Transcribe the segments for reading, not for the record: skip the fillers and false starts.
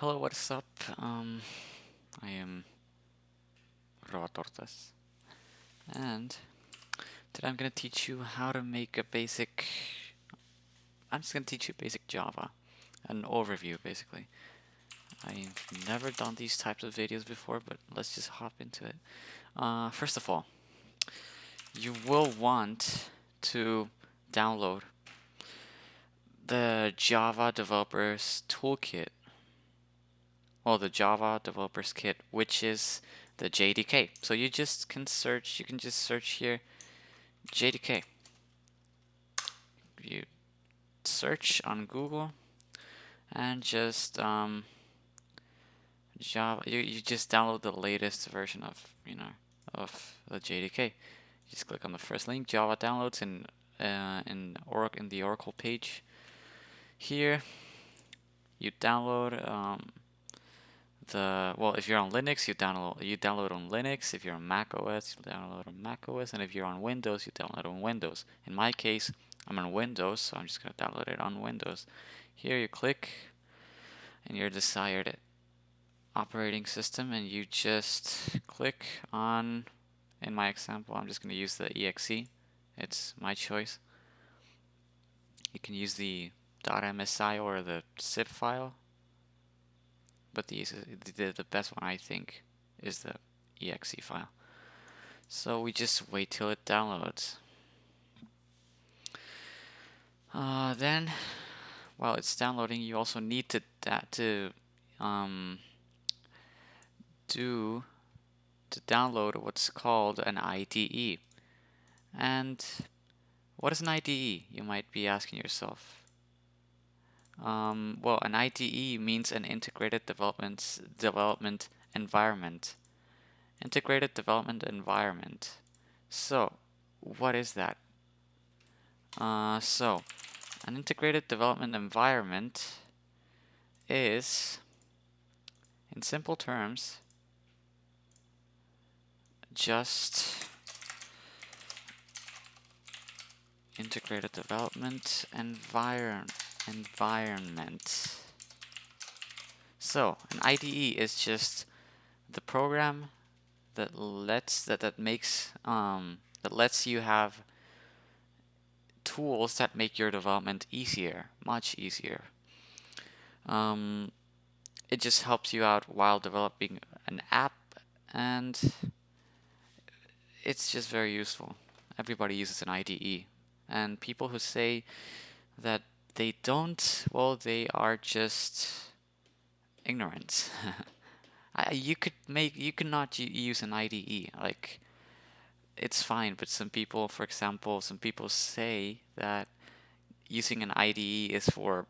Hello, what's up? I am Raw Tortas, and today I'm gonna teach you how to make a basic. I'm just gonna teach you basic Java, an overview basically. I've never done these types of videos before, but let's just hop into it. First of all, you will want to download the Java Developers Toolkit, well, the Java Developers Kit, which is the JDK. So you just can search. You can just search here JDK. You search on Google and just Java. You just download the latest version of of the JDK. Just click on the first link, Java downloads in the Oracle page. Here you download if you're on Linux, you download on Linux. If you're on Mac OS, you download on Mac OS, and if you're on Windows, you download on Windows. In my case, I'm on Windows, so I'm just gonna download it on Windows. Here you click and your desired operating system, and you just click on. In my example, I'm just gonna use the exe. It's my choice. You can use the .msi or the zip file, but the best one I think is the exe file. So we just wait till it downloads. Then, while it's downloading, you also need to download what's called an IDE. And what is an IDE? You might be asking yourself. Well, an IDE means an integrated development environment. Integrated development environment. So, what is that? So, an integrated development environment is, in simple terms, just integrated development environment. So, an IDE is just the program that lets you have tools that make your development easier, much easier. It just helps you out while developing an app, and it's just very useful. Everybody uses an IDE, and people who say that they don't, well, they are just ignorant. You could not use an IDE, like, it's fine, but some people, for example, say that using an IDE is for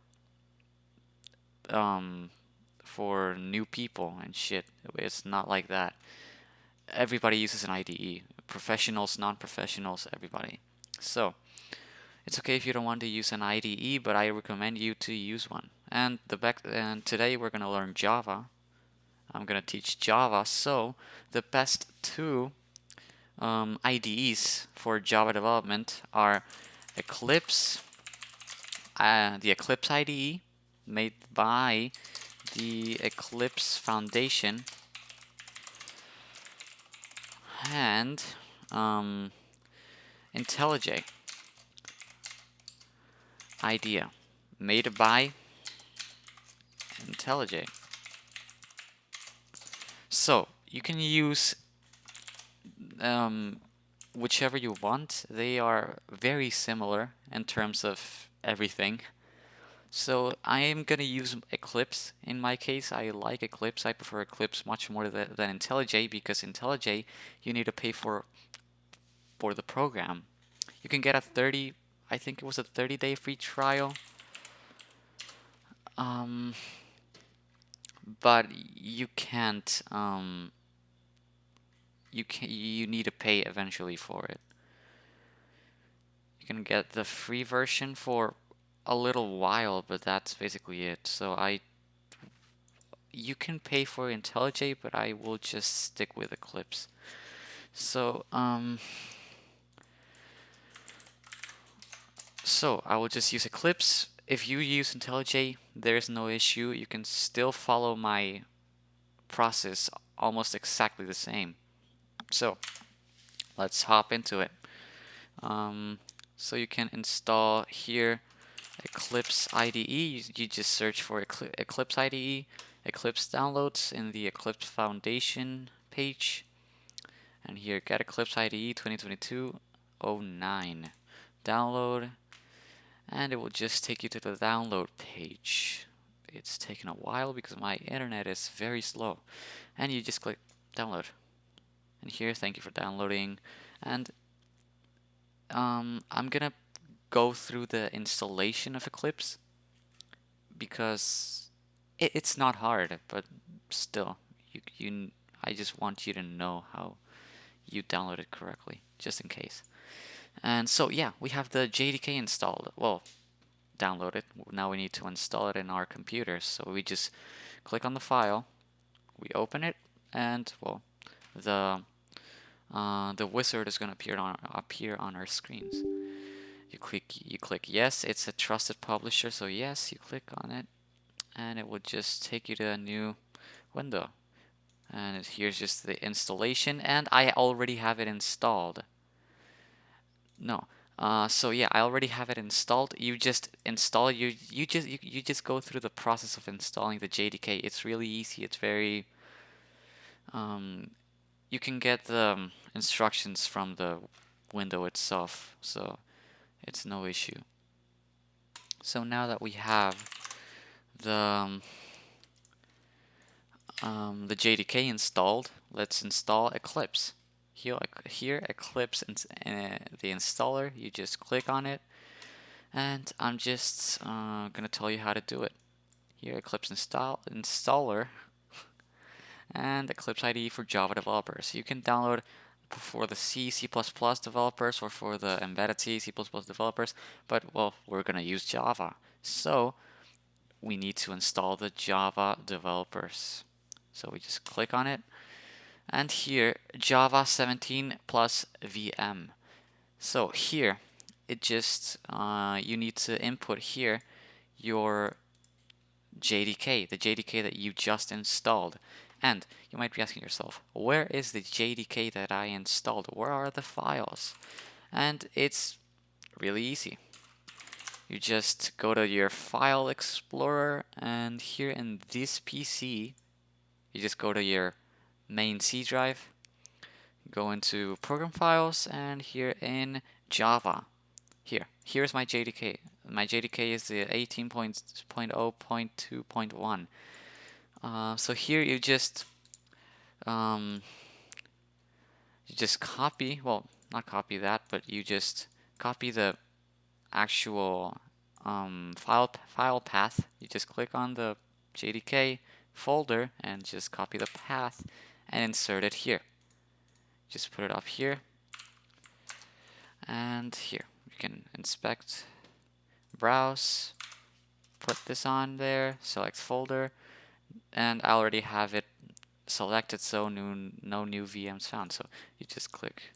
new people and shit. It's not like that. Everybody uses an IDE. Professionals, non-professionals, everybody. So, it's okay if you don't want to use an IDE, but I recommend you to use one. And today we're gonna learn Java. I'm gonna teach Java. So, the best two IDEs for Java development are Eclipse, the Eclipse IDE, made by the Eclipse Foundation, and IntelliJ IDEA, made by IntelliJ. So you can use whichever you want. They are very similar in terms of everything. So I am gonna use Eclipse in my case. I like Eclipse. I prefer Eclipse much more than IntelliJ, because IntelliJ you need to pay for the program. You can get I think it was a 30-day free trial. But you can't you need to pay eventually for it. You can get the free version for a little while, but that's basically it. So you can pay for IntelliJ, but I will just stick with Eclipse. So I will just use Eclipse. if you use IntelliJ, there's no issue. You can still follow my process almost exactly the same. So let's hop into it. So you can install here Eclipse IDE. You just search for Eclipse IDE, Eclipse downloads in the Eclipse Foundation page. And here, get Eclipse IDE 2022-09. Download, and it will just take you to the download page. It's taken a while because my internet is very slow. And you just click download. And here, thank you for downloading. And I'm gonna go through the installation of Eclipse because it's not hard, but still, I just want you to know how you download it correctly, just in case. And so yeah, we have the JDK installed. Well, download it. Now we need to install it in our computers. So we just click on the file, we open it, and well, the wizard is going to appear on our screens. You click yes. It's a trusted publisher, so yes, you click on it, and it will just take you to a new window. And here's just the installation, and I already have it installed. No. So yeah, I already have it installed. You just install you just go through the process of installing the JDK. It's really easy. It's very you can get the instructions from the window itself, so it's no issue. So now that we have the the JDK installed, let's install Eclipse. Here Eclipse the installer. You just click on it, and I'm just gonna tell you how to do it. Here, Eclipse installer, and Eclipse IDE for Java developers. You can download for the C developers, or for the embedded C developers, but well, we're gonna use Java, so we need to install the Java developers. So we just click on it, and here Java 17 plus VM. So here it just you need to input here your JDK, the JDK that you just installed. And you might be asking yourself, where is the JDK that I installed? Where are the files? And it's really easy. You just go to your file explorer, and here in this PC, you just go to your main C drive, go into program files, and here in Java, here's my JDK. My JDK is the 18.0.2.1. So here you just copy, well, not copy that, but you just copy the actual file path. You just click on the JDK folder and just copy the path and insert it here. Just put it up here, and here you can inspect, browse, put this on there, select folder, and I already have it selected, so no new VMs found. So you just click,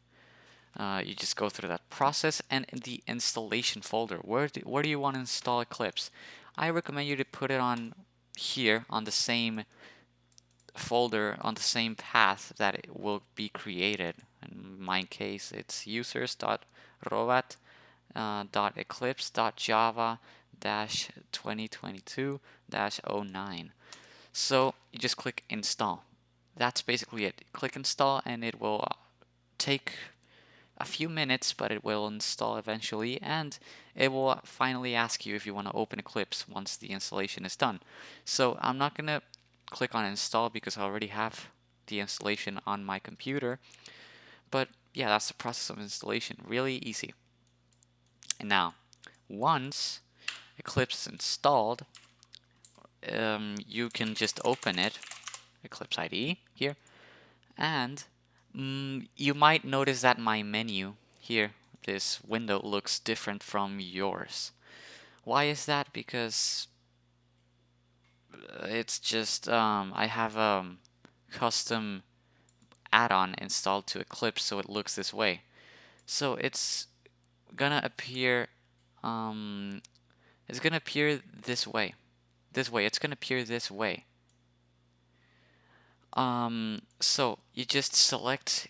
you just go through that process, and in the installation folder, where do you want to install Eclipse? I recommend you to put it on here, on the same folder, on the same path that it will be created. In my case, it's users.robat.eclipse.java-2022-09. So you just click install. That's basically it. Click install, and it will take a few minutes, but it will install eventually, and it will finally ask you if you want to open Eclipse once the installation is done. So I'm not going to click on install because I already have the installation on my computer, but yeah, that's the process of installation. Really easy. And now, once Eclipse is installed, you can just open it, Eclipse IDE here, and you might notice that my menu here, this window, looks different from yours. Why is that? Because it's just I have a custom add-on installed to Eclipse, so it looks this way. So it's gonna appear It's gonna appear this way. It's gonna appear this way. So you just select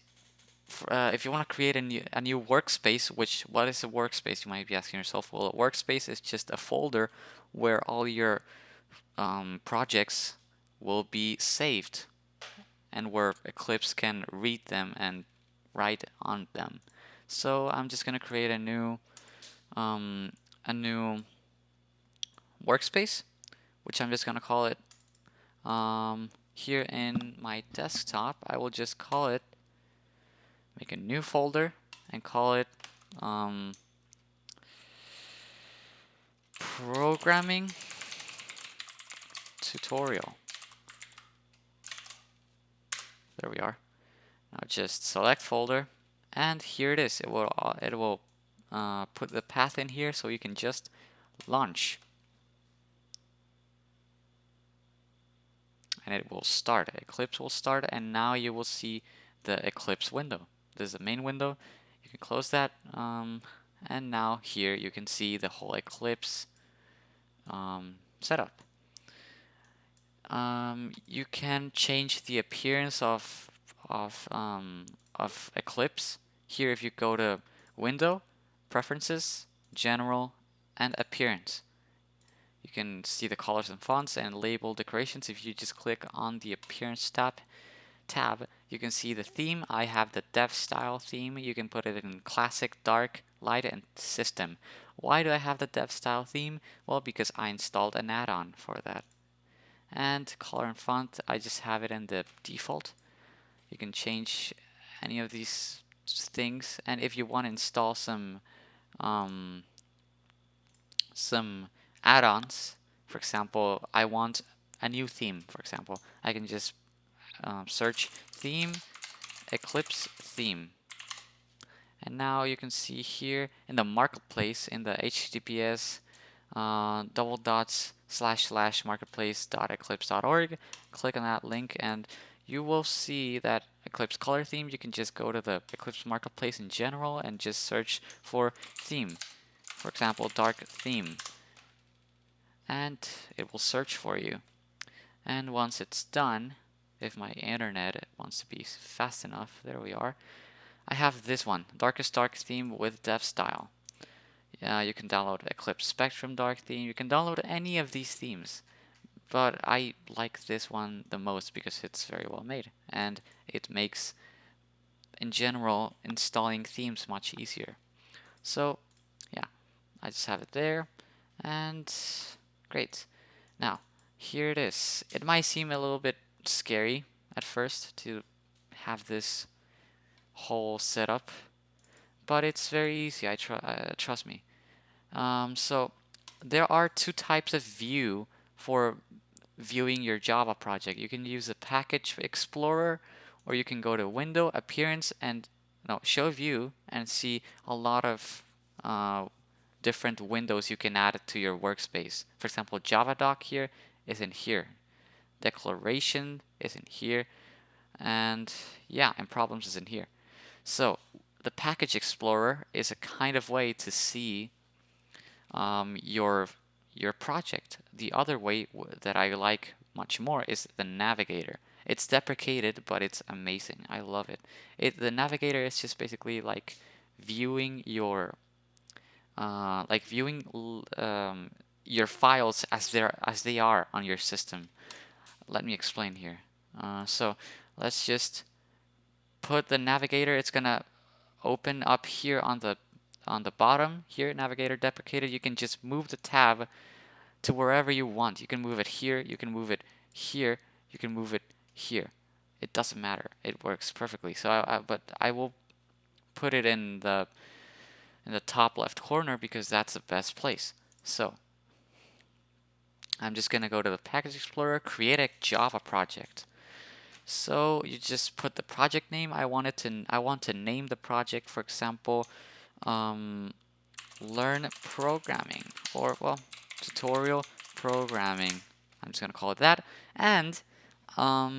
if you want to create a new workspace. Which what is a workspace? You might be asking yourself. Well, a workspace is just a folder where all your projects will be saved and where Eclipse can read them and write on them. So I'm just gonna create um, a new workspace, which I'm just gonna call it here in my desktop. I will just call it, make a new folder and call it programming tutorial. There we are. Now just select folder, and here it is. It will put the path in here, so you can just launch, and it will start. Eclipse will start, and now you will see the Eclipse window. This is the main window. You can close that, and now here you can see the whole Eclipse setup. You can change the appearance of Eclipse. Here, if you go to Window, Preferences, General, and Appearance, you can see the colors and fonts and label decorations. If you just click on the Appearance tab, you can see the theme. I have the Dev Style theme. You can put it in Classic, Dark, Light, and System. Why do I have the Dev Style theme? Well, because I installed an add-on for that. And color and font, I just have it in the default. You can change any of these things, and if you want to install some add-ons, for example, I want a new theme, for example, I can just search theme, Eclipse theme. And now you can see here in the marketplace, in the HTTPS //marketplace.eclipse.org, click on that link and you will see that Eclipse color theme. You can just go to the Eclipse marketplace in general and just search for theme, for example dark theme, and it will search for you. And once it's done, if my internet wants to be fast enough, there we are, I have this one, Darkest Dark theme with Dev Style. You can download Eclipse Spectrum Dark theme. You can download any of these themes, but I like this one the most because it's very well made and it makes, in general, installing themes much easier. So yeah, I just have it there, and great. Now here it is. It might seem a little bit scary at first to have this whole setup, but it's very easy. Trust me. So there are two types of view for viewing your Java project. You can use the Package Explorer, or you can go to Window, Appearance, and Show View and see a lot of different windows you can add to your workspace. For example, JavaDoc here is in here. Declaration is in here. And yeah, and Problems is in here. So the Package Explorer is a kind of way to see your project. The other way that I like much more is the Navigator. It's deprecated, but it's amazing. I love it. The Navigator is just basically like viewing your your files as they are on your system. Let me explain here. So let's just put the Navigator. It's gonna open up here on the bottom here, Navigator deprecated. You can just move the tab to wherever you want. You can move it here, you can move it here, you can move it here. It doesn't matter. It works perfectly. So but I will put it in the top left corner because that's the best place. So I'm just gonna go to the Package Explorer, create a Java project. So you just put the project name. I want to name the project, for example, Learn Programming, or well, Tutorial Programming. I'm just gonna call it that. And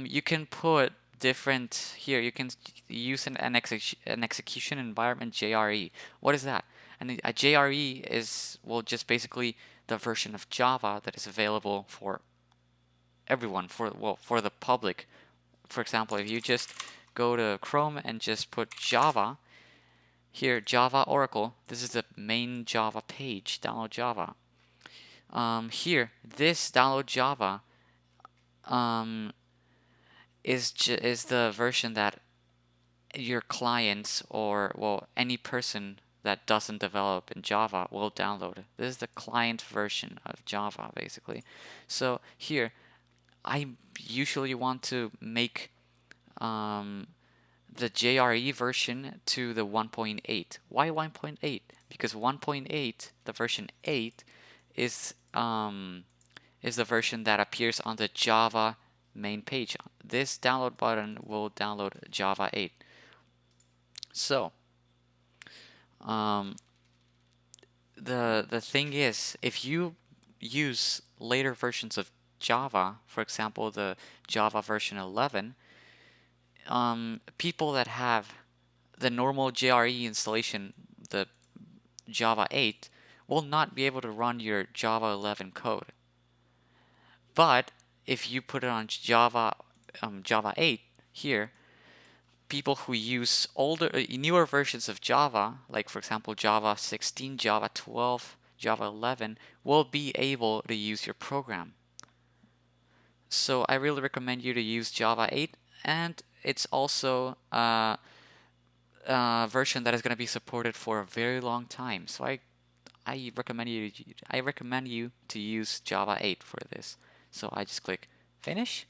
you can put different here. You can use an execution environment JRE. What is that? And a JRE will just basically the version of Java that is available for everyone, for the public. For example, if you just go to Chrome and just put Java, here, Java Oracle, this is the main Java page, download Java. Here, this download Java is the version that your clients or, well, any person that doesn't develop in Java will download. This is the client version of Java, basically. So here, I usually want to make the JRE version to the 1.8. Why 1.8? Because 1.8, the version 8, is the version that appears on the Java main page. This download button will download Java 8. So the thing is, if you use later versions of Java, for example, the Java version 11, people that have the normal JRE installation, the Java 8, will not be able to run your Java 11 code. But if you put it on Java 8 here, people who use newer versions of Java, like for example Java 16, Java 12, Java 11, will be able to use your program. So I really recommend you to use Java 8, and it's also a version that is going to be supported for a very long time. So I recommend you to use Java 8 for this. So I just click finish,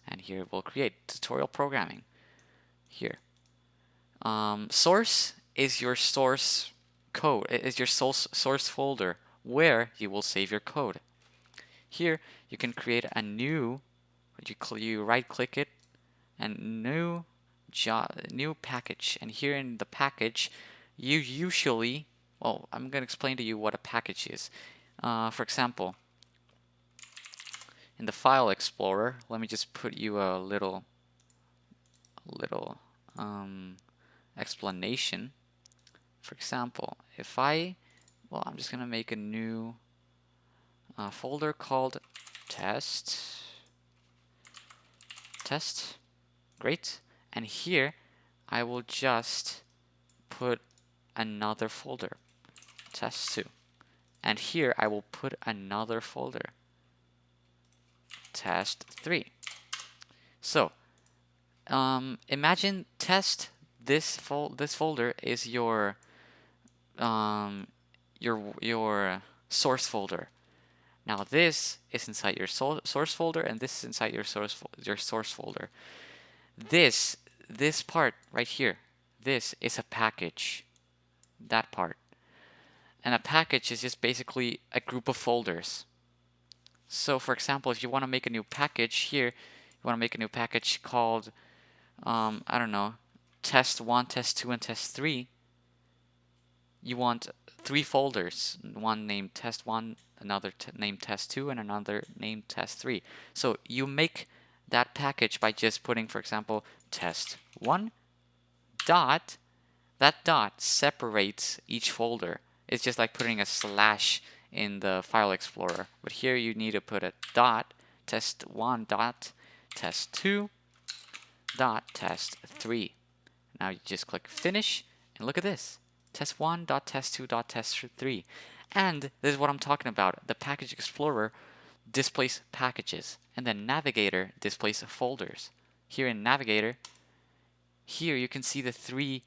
and here we'll create tutorial programming. Here, source is your source code. It is your source folder where you will save your code. Here you can create a new. You right click it and new package. And here in the package, you usually, well, I'm going to explain to you what a package is. For example, in the File Explorer, let me just put you a little explanation. For example, if I'm just going to make a new folder called test. Great. And here I will just put another folder, test2. And here I will put another folder, test3. So imagine this folder is your source folder. Now this is inside your source folder, and this is inside your source folder. This part right here, this is a package. That part. And a package is just basically a group of folders. So for example, if you want to make a new package here, you want to make a new package called I don't know, test1, test2, and test3. You want 3 folders, one named test1, another named test2, and another named test3. So you make that package by just putting, for example, test1 dot. That dot separates each folder. It's just like putting a slash in the File Explorer. But here you need to put a dot, test1 dot test2 dot test3. Now you just click finish, and look at this. Test1 dot test2 dot test3. And this is what I'm talking about. The Package Explorer displays packages, and then Navigator displays folders. Here in Navigator, here you can see the 3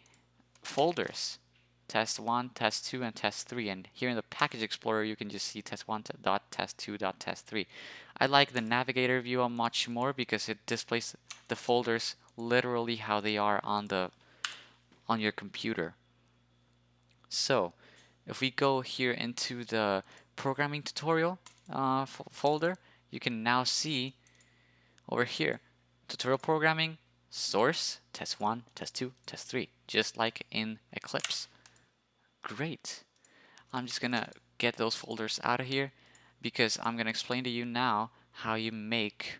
folders, test1, test2, and test3. And here in the Package Explorer, you can just see test1 dot test2 dot test3. I like the Navigator view much more because it displays the folders literally how they are on your computer. So if we go here into the programming tutorial folder, you can now see over here tutorial programming, source, test1, test2, test3, just like in Eclipse. Great. I'm just gonna get those folders out of here because I'm gonna explain to you now how you make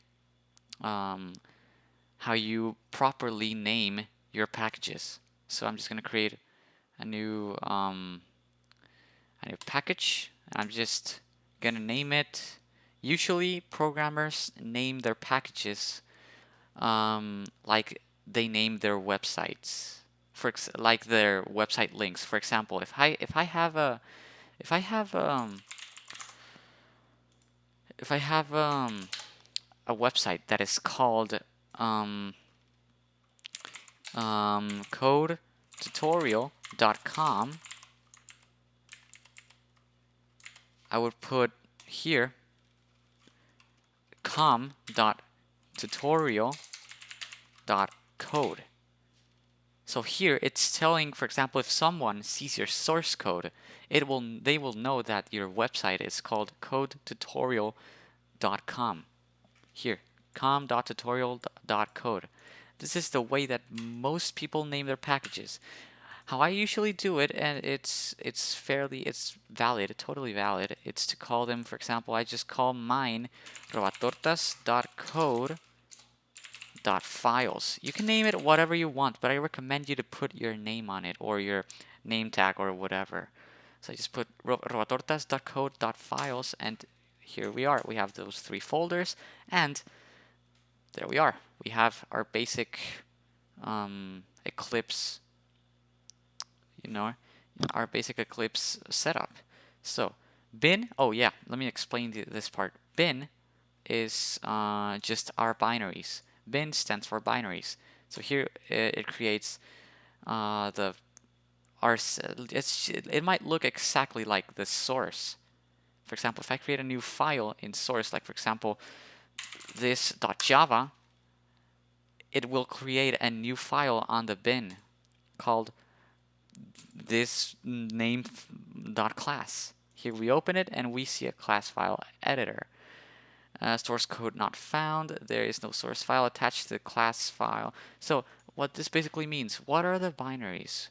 how you properly name your packages. So I'm just gonna create a new package. I'm just gonna name it. Usually, programmers name their packages like they name their websites, like their website links. For example, if I have a if I have if I have a website that is called um, codetutorial.com, I would put here com.tutorial.code. So here it's telling, for example, if someone sees your source code, they will know that your website is called codetutorial.com. Here, com.tutorial.code. This is the way that most people name their packages. How I usually do it, and it's valid, totally valid. It's to call them, for example, I just call mine robatortas.code.files. You can name it whatever you want, but I recommend you to put your name on it or your name tag or whatever. So I just put robatortas.code.files, and here we are. We have those 3 folders, and there we are. We have our basic Eclipse, our basic Eclipse setup. So bin, oh yeah, let me explain this part. Bin is just our binaries. Bin stands for binaries. So here it creates it might look exactly like the source. For example, if I create a new file in source, like for example this .java, it will create a new file on the bin called this name.class. Here we open it and we see a class file editor. Source code not found. There is no source file attached to the class file. So what this basically means, what are the binaries?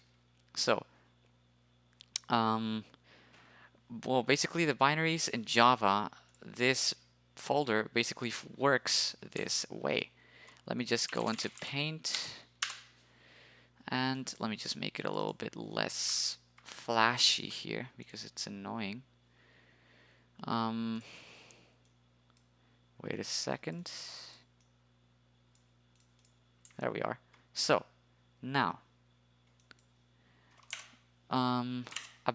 So, well, basically the binaries in Java, this folder basically works this way. Let me just go into Paint, and let me just make it a little bit less flashy here because it's annoying. Wait a second. There we are. So now, a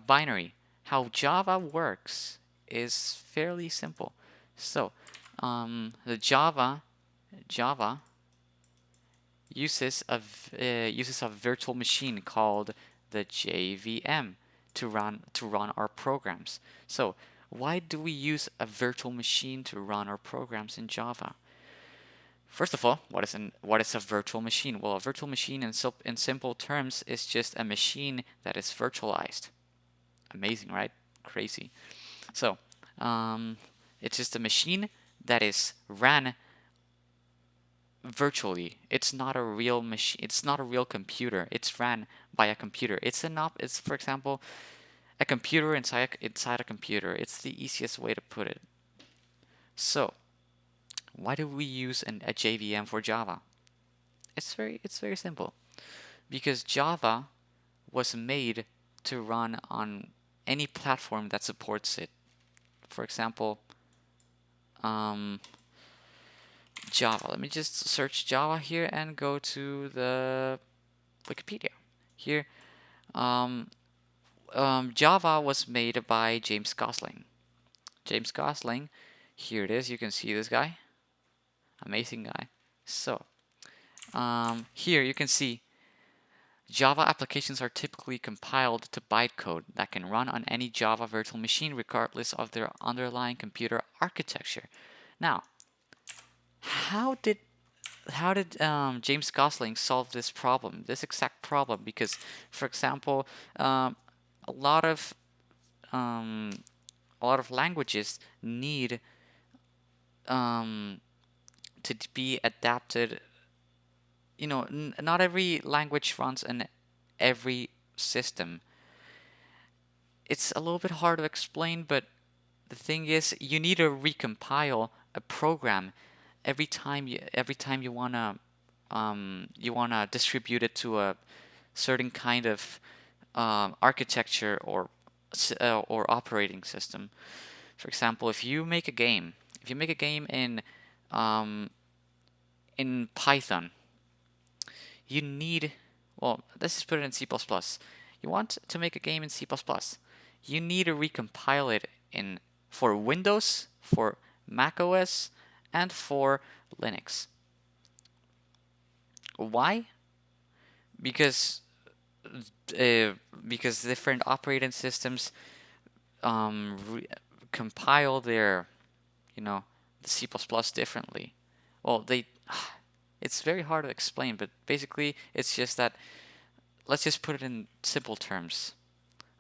binary. How Java works is fairly simple. So the Java uses a virtual machine called the JVM to run our programs. So why do we use a virtual machine to run our programs in Java? First of all, what is a virtual machine? Well, a virtual machine in simple terms is just a machine that is virtualized. Amazing, right? Crazy. So it's just a machine that is ran virtually. It's not a real machine. It's not a real computer. It's ran by a computer. It's for example, a computer inside a computer. It's the easiest way to put it. So why do we use a JVM for Java? It's very simple. Because Java was made to run on any platform that supports it. For example, Java. Let me just search Java here and go to the Wikipedia. Here, Java was made by James Gosling. James Gosling, here it is. You can see this guy. Amazing guy. So, here you can see Java applications are typically compiled to bytecode that can run on any Java virtual machine regardless of their underlying computer architecture. Now, how did James Gosling solve this problem, this exact problem? Because, for example, a lot of languages need to be adapted. Not every language runs in every system. It's a little bit hard to explain, but the thing is, you need to recompile a program every time you wanna distribute it to a certain kind of architecture or operating system. For example, if you make a game um, in Python, you need, well, let's just put it in C++. You want to make a game in C++. You need to recompile it in for Windows, for Mac OS, and for Linux. Why? Because uh, because different operating systems compile their, the C++ differently. Well, it's very hard to explain, but basically it's just that, let's just put it in simple terms.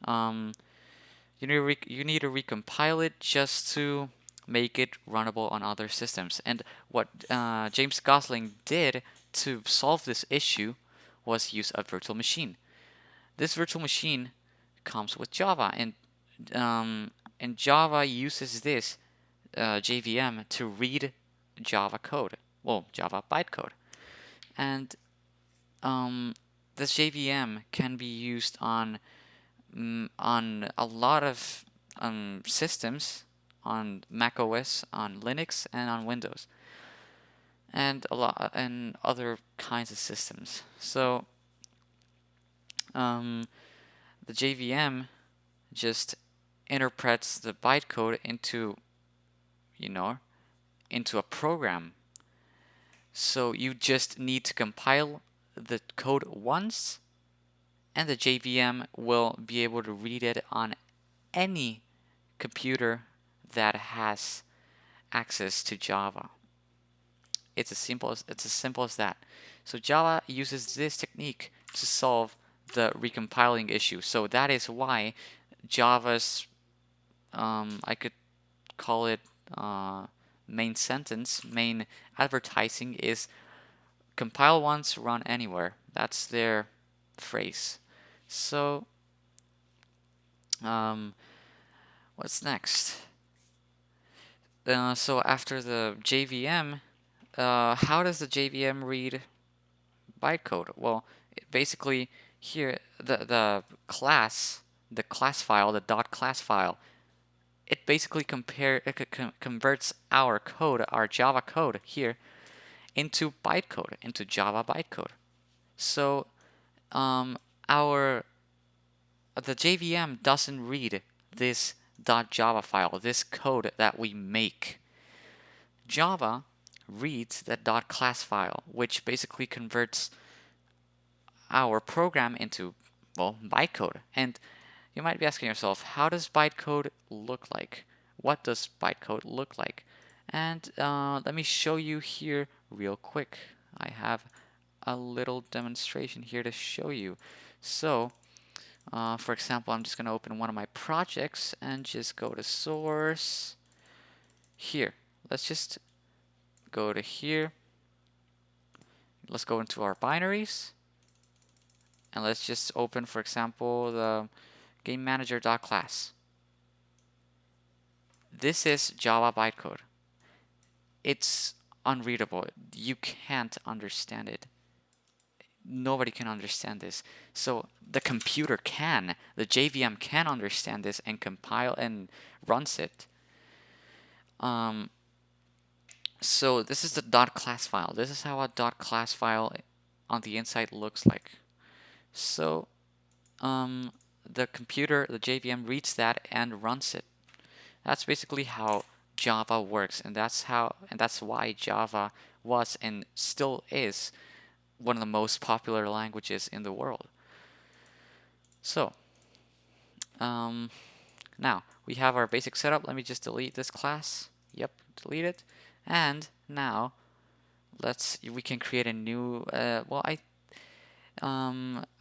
You need to recompile it just to make it runnable on other systems. And what James Gosling did to solve this issue was use a virtual machine. This virtual machine comes with Java, and Java uses this JVM to read Java code, well, Java bytecode, and this JVM can be used on a lot of systems, on Mac OS, on Linux, and on Windows, and a lot and other kinds of systems. So the JVM just interprets the bytecode into a program. So you just need to compile the code once, and the JVM will be able to read it on any computer that has access to Java. It's as simple as that. So Java uses this technique to solve the recompiling issue. So that is why Java's, I could call it main sentence, main advertising is compile once, run anywhere. That's their phrase. So what's next? So after the JVM, how does the JVM read bytecode? Well, basically here the class file, the .class file, it basically converts our code, our Java code here, into bytecode, into Java bytecode. So the JVM doesn't read this .java file, this code that we make. Java reads that .class file, which basically converts our program into, well, bytecode. And you might be asking yourself, how does bytecode look like? What does bytecode look like? And let me show you here real quick. I have a little demonstration here to show you. So, for example, I'm just going to open one of my projects and just go to source. Here, let's just go to here. Let's go into our binaries. And let's just open, for example, the game manager.class. This is Java bytecode. It's unreadable. You can't understand it. Nobody can understand this. So the computer can, the JVM can understand this and compile and runs it. So this is the .class file. This is how a .class file on the inside looks like. So the computer, the JVM reads that and runs it. That's basically how Java works, and that's why Java was and still is one of the most popular languages in the world. So now we have our basic setup. Let me just delete this class. Yep, delete it. And now we can create a new I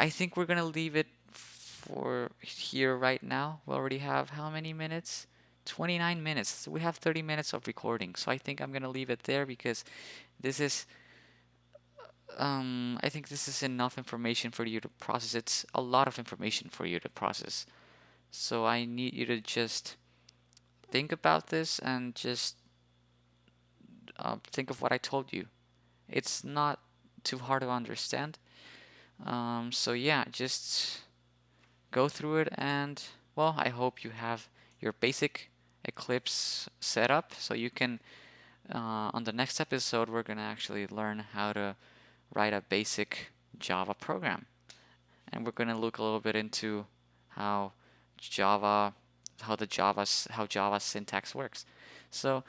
think we're gonna leave it for here right now. We already have how many minutes? 29 minutes. So we have 30 minutes of recording. So I think I'm gonna leave it there because this is I think this is enough information for you to process. It's a lot of information for you to process. So I need you to just think about this and just think of what I told you. It's not too hard to understand. So yeah, just go through it, and well, I hope you have your basic Eclipse setup, so you can on the next episode we're gonna actually learn how to write a basic Java program, and we're gonna look a little bit into how Java how Java syntax works. So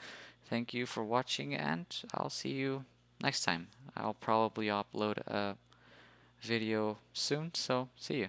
thank you for watching, and I'll see you next time. I'll probably upload a video soon, so see you.